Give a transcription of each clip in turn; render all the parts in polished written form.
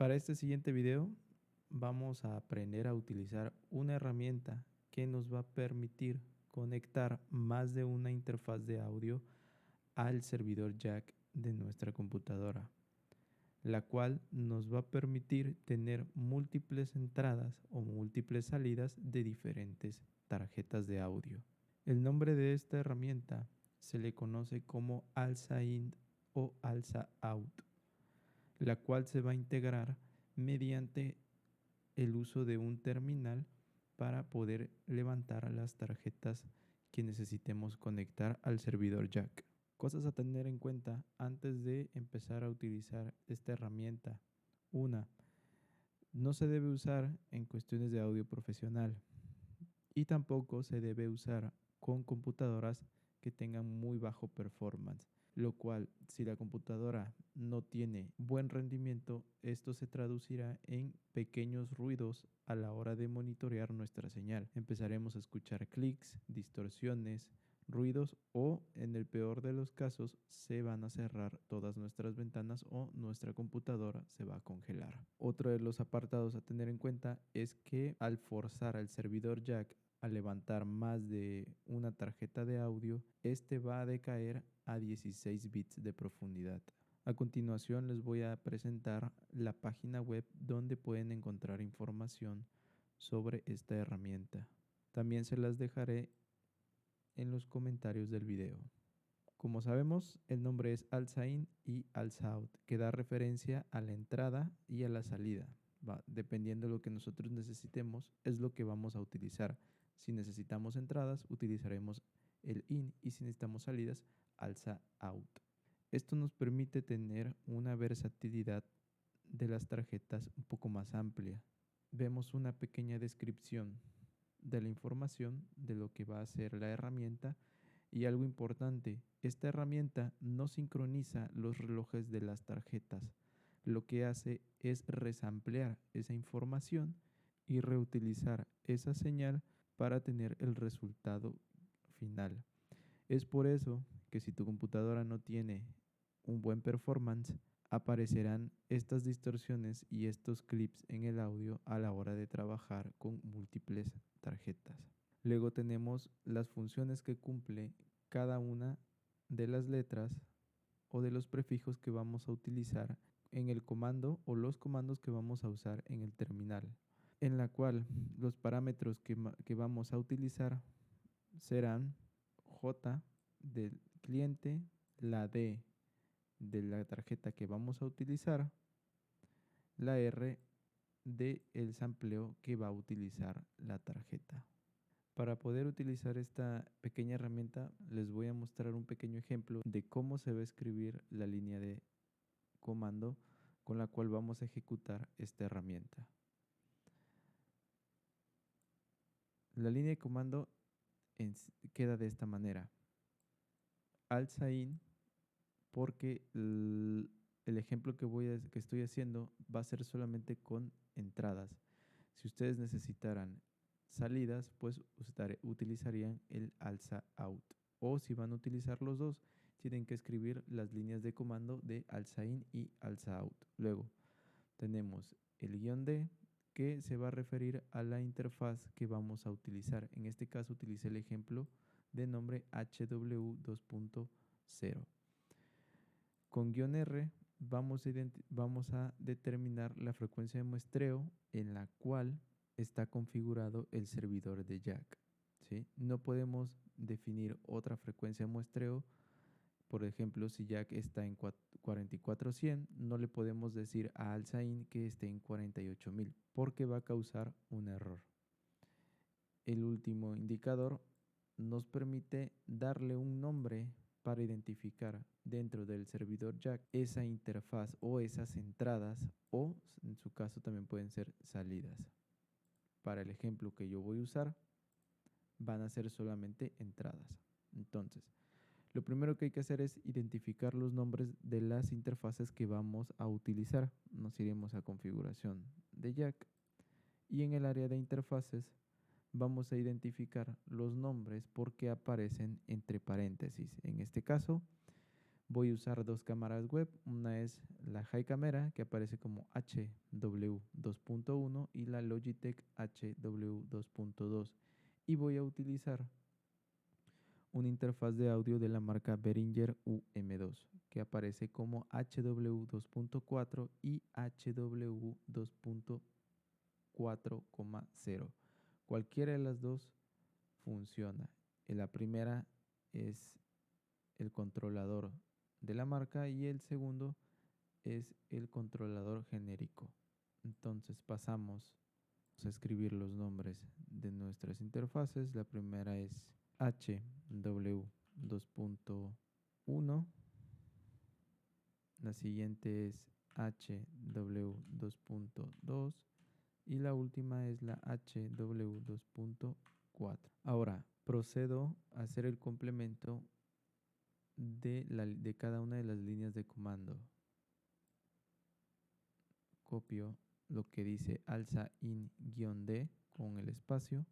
Para este siguiente video vamos a aprender a utilizar una herramienta que nos va a permitir conectar más de una interfaz de audio al servidor jack de nuestra computadora, la cual nos va a permitir tener múltiples entradas o múltiples salidas de diferentes tarjetas de audio. El nombre de esta herramienta se le conoce como Alza In o Alza Out, la cual se va a integrar mediante el uso de un terminal para poder levantar las tarjetas que necesitemos conectar al servidor jack. Cosas a tener en cuenta antes de empezar a utilizar esta herramienta. 1. No se debe usar en cuestiones de audio profesional y tampoco se debe usar con computadoras que tengan muy bajo performance, lo cual, si la computadora no tiene buen rendimiento, esto se traducirá en pequeños ruidos a la hora de monitorear nuestra señal. Empezaremos a escuchar clics, distorsiones, ruidos o, en el peor de los casos, se van a cerrar todas nuestras ventanas o nuestra computadora se va a congelar. Otro de los apartados a tener en cuenta es que al forzar al servidor jack a levantar más de una tarjeta de audio, este va a decaer a 16 bits de profundidad. A continuación les voy a presentar la página web donde pueden encontrar información sobre esta herramienta. También se las dejaré en los comentarios del video. Como sabemos, el nombre es Alza In y Alza Out, que da referencia a la entrada y a la salida. Dependiendo de lo que nosotros necesitemos, es lo que vamos a utilizar. Si necesitamos entradas, utilizaremos el in, y si necesitamos salidas, Alza Out. Esto nos permite tener una versatilidad de las tarjetas un poco más amplia. Vemos una pequeña descripción de la información de lo que va a hacer la herramienta. Y algo importante, esta herramienta no sincroniza los relojes de las tarjetas. Lo que hace es resamplear esa información y reutilizar esa señal para tener el resultado final. Es por eso que si tu computadora no tiene un buen performance, aparecerán estas distorsiones y estos clips en el audio a la hora de trabajar con múltiples tarjetas. Luego tenemos las funciones que cumple cada una de las letras o de los prefijos que vamos a utilizar en el comando o los comandos que vamos a usar en el terminal, en la cual los parámetros que vamos a utilizar serán J del cliente, la D de la tarjeta que vamos a utilizar, la R de el sampleo que va a utilizar la tarjeta. Para poder utilizar esta pequeña herramienta, les voy a mostrar un pequeño ejemplo de cómo se va a escribir la línea de comando con la cual vamos a ejecutar esta herramienta. La línea de comando queda de esta manera. Alza in, porque el ejemplo que estoy haciendo va a ser solamente con entradas. Si ustedes necesitaran salidas, pues utilizarían el alza out. O si van a utilizar los dos, tienen que escribir las líneas de comando de alza in y alza out. Luego tenemos el guión D, que se va a referir a la interfaz que vamos a utilizar. En este caso utilicé el ejemplo de nombre HW 2.0. Con guión R vamos a determinar la frecuencia de muestreo en la cual está configurado el servidor de jack, ¿sí? No podemos definir otra frecuencia de muestreo. Por ejemplo, si jack está en 44100, no le podemos decir a alza in que esté en 48000 porque va a causar un error. El último indicador nos permite darle un nombre para identificar dentro del servidor jack esa interfaz o esas entradas, o en su caso también pueden ser salidas. Para el ejemplo que yo voy a usar, van a ser solamente entradas. Entonces, lo primero que hay que hacer es identificar los nombres de las interfaces que vamos a utilizar. Nos iremos a configuración de jack y en el área de interfaces vamos a identificar los nombres porque aparecen entre paréntesis. En este caso Voy a usar dos cámaras web, una es la High Camera que aparece como HW2.1 y la Logitech HW2.2 y voy a utilizar una interfaz de audio de la marca Behringer UM2 que aparece como HW2.4 y HW2.4,0. Cualquiera de las dos funciona. La primera es el controlador de la marca y el segundo es el controlador genérico. Entonces pasamos a escribir los nombres de nuestras interfaces. La primera es HW2.1, la siguiente es HW2.2 y la última es la HW2.4. Ahora procedo a hacer el complemento de cada una de las líneas de comando. Copio lo que dice alza in-d con el espacio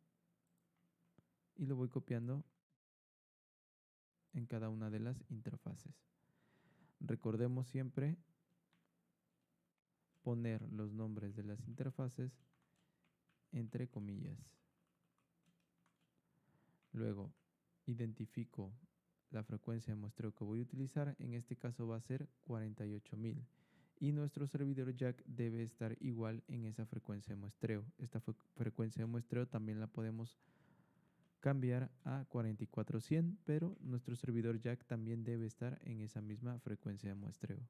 y lo voy copiando en cada una de las interfaces. Recordemos siempre poner los nombres de las interfaces entre comillas. Luego identifico la frecuencia de muestreo que voy a utilizar. En este caso va a ser 48.000 y nuestro servidor jack debe estar igual en esa frecuencia de muestreo. Esta frecuencia de muestreo también la podemos cambiar a 44.100, pero nuestro servidor jack también debe estar en esa misma frecuencia de muestreo.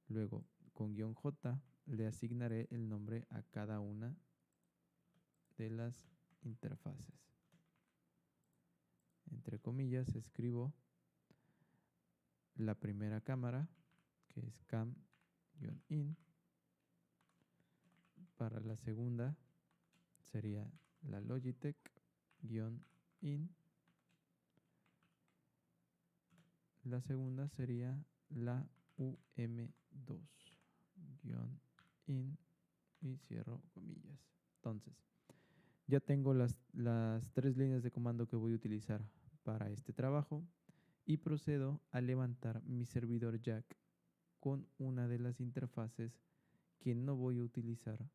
Luego, con "-j", le asignaré el nombre a cada una de las interfaces. Entre comillas, escribo la primera cámara, que es cam-in. Para la segunda sería la Logitech-in. La segunda sería la UM2-in y cierro comillas. Entonces, ya tengo las tres líneas de comando que voy a utilizar para este trabajo y procedo a levantar mi servidor jack con una de las interfaces que no voy a utilizar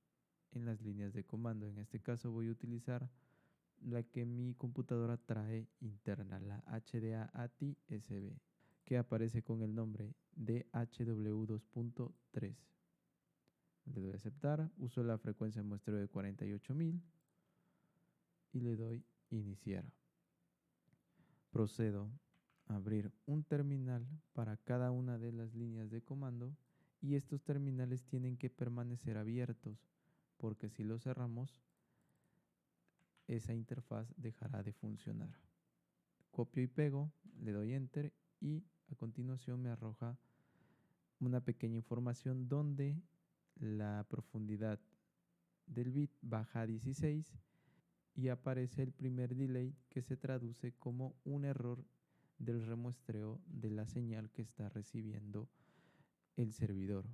en las líneas de comando. En este caso voy a utilizar la que mi computadora trae interna, la HDA-ATI SB, que aparece con el nombre de HW2.3. Le doy a aceptar, uso la frecuencia de muestreo de 48.000 y le doy iniciar. Procedo a abrir un terminal para cada una de las líneas de comando y estos terminales tienen que permanecer abiertos porque si los cerramos, esa interfaz dejará de funcionar. Copio y pego, le doy enter y a continuación me arroja una pequeña información donde la profundidad del bit baja a 16 y aparece el primer delay que se traduce como un error del remuestreo de la señal que está recibiendo el servidor.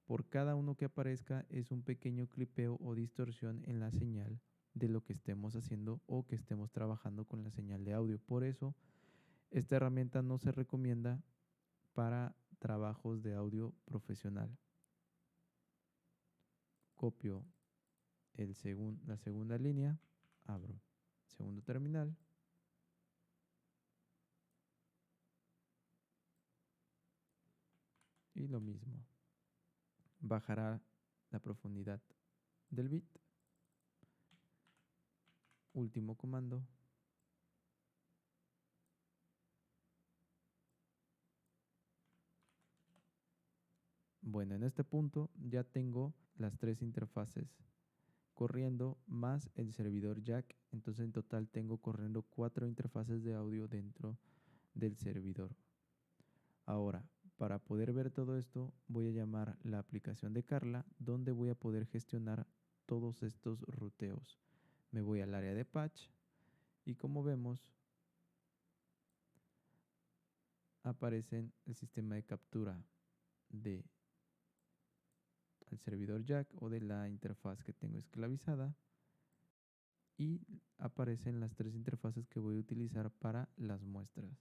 Por cada uno que aparezca es un pequeño clipeo o distorsión en la señal de lo que estemos haciendo o que estemos trabajando con la señal de audio. Por eso, esta herramienta no se recomienda para trabajos de audio profesional. Copio la segunda línea, abro segundo terminal y lo mismo. Bajará la profundidad del bit. Último comando. Bueno, en este punto ya tengo las tres interfaces corriendo más el servidor jack. Entonces en total tengo corriendo 4 interfaces de audio dentro del servidor. Ahora, para poder ver todo esto, voy a llamar la aplicación de Carla, donde voy a poder gestionar todos estos ruteos. Me voy al área de patch y como vemos, aparece el sistema de captura del servidor jack o de la interfaz que tengo esclavizada y aparecen las tres interfaces que voy a utilizar para las muestras.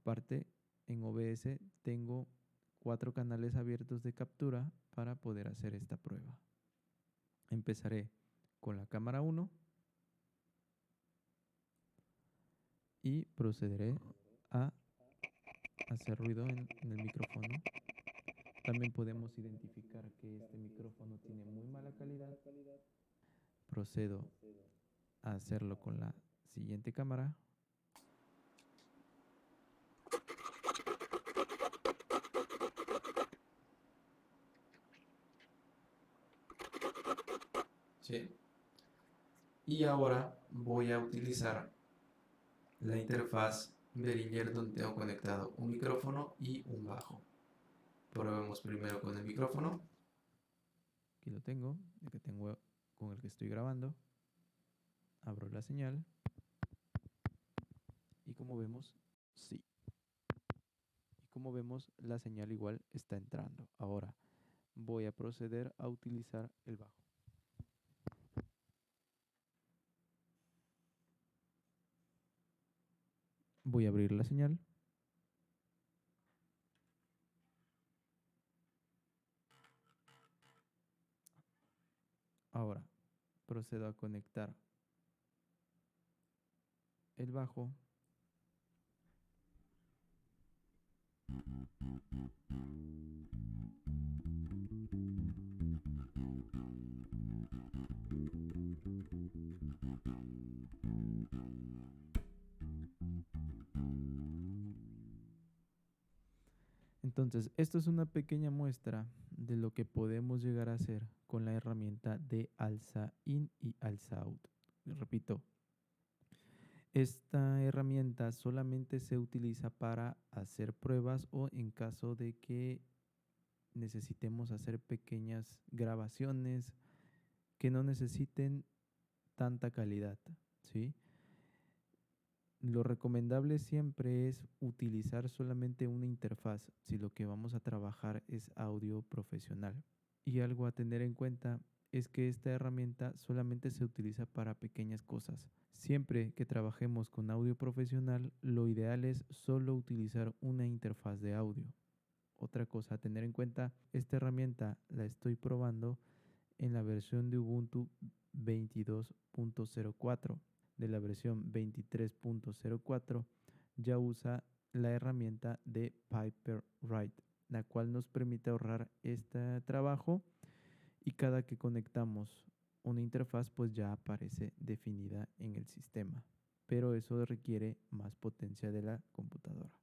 Aparte, en OBS tengo 4 canales abiertos de captura para poder hacer esta prueba. Empezaré con la cámara 1 y procederé a hacer ruido en el micrófono. También podemos identificar que este micrófono tiene muy mala calidad. Procedo a hacerlo con la siguiente cámara. Sí. Y ahora voy a utilizar la interfaz Behringer donde tengo conectado un micrófono y un bajo. Probemos primero con el micrófono. Aquí lo tengo, el que tengo con el que estoy grabando. Abro la señal. Y como vemos, sí. Y como vemos, la señal igual está entrando. Ahora voy a proceder a utilizar el bajo. Voy a abrir la señal. Ahora procedo a conectar el bajo. Entonces, esto es una pequeña muestra de lo que podemos llegar a hacer con la herramienta de alza in y alza out. Repito, esta herramienta solamente se utiliza para hacer pruebas o en caso de que necesitemos hacer pequeñas grabaciones que no necesiten tanta calidad, ¿sí? Lo recomendable siempre es utilizar solamente una interfaz si lo que vamos a trabajar es audio profesional. Y algo a tener en cuenta es que esta herramienta solamente se utiliza para pequeñas cosas. Siempre que trabajemos con audio profesional, lo ideal es solo utilizar una interfaz de audio. Otra cosa a tener en cuenta, esta herramienta la estoy probando en la versión de Ubuntu 22.04. De la versión 23.04 ya usa la herramienta de Piperwrite, la cual nos permite ahorrar este trabajo y cada que conectamos una interfaz pues ya aparece definida en el sistema, pero eso requiere más potencia de la computadora.